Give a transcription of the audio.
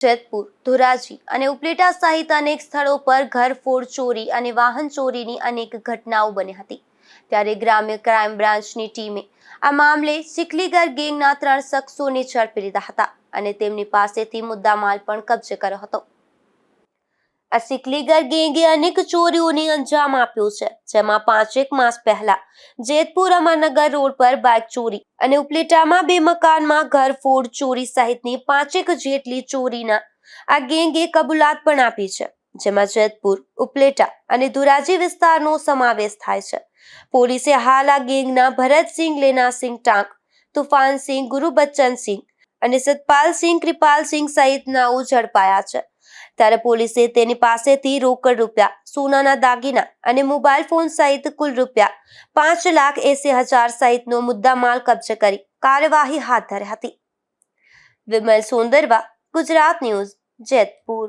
જેતપુર, ધોરાજી અને ઉપલેટા સહિત અનેક સ્થળો પર ઘરફોડ ચોરી અને વાહન ચોરીની અનેક ઘટનાઓ બની હતી। ત્યારે ગ્રામ્ય ક્રાઇમ બ્રાન્ચની ટીમે આ મામલે સિકલીગર ગેંગના 3 શખ્સોને ઝડપી લીધા હતા અને તેમની પાસેથી મુદ્દામાલ પણ કબજે કર્યો હતો। આ સિકલીગર ગેંગે અનેક ચોરીઓને અંજામ આપ્યો છે, જેમાં 5 માસ પહેલા જેતપુર અમરનગર રોડ પર બાઇક ચોરી અને ઉપલેટામાં 2 મકાનમાં ઘરફોડ ચોરી સહિતની 5 જેટલી ચોરીના આ ગેંગે કબૂલાત પણ આપી છે, જેમાં જેતપુર, ઉપલેટા અને ધોરાજી વિસ્તારનો સમાવેશ થાય છે। પોલીસે હાલ આ ગેંગના ભરતસિંહ, લેનાસિંહ ટાંક, તુફાનસિંહ, ગુરુબચ્ચનસિંહ અને સતપાલસિંહ, કૃપાલસિંહ સહિતનાઓ ઝડપાયા છે। ત્યારે પોલીસે તેની પાસેથી રોકડ રૂપિયા, સોનાના દાગીના અને મોબાઈલ ફોન સહિત કુલ રૂપિયા 5,80,000 સહિતનો મુદ્દામાલ કબજે કરી કાર્યવાહી હાથ ધરી હતી। વિમલ સોંદરવા, ગુજરાત ન્યૂઝ, જેતપુર।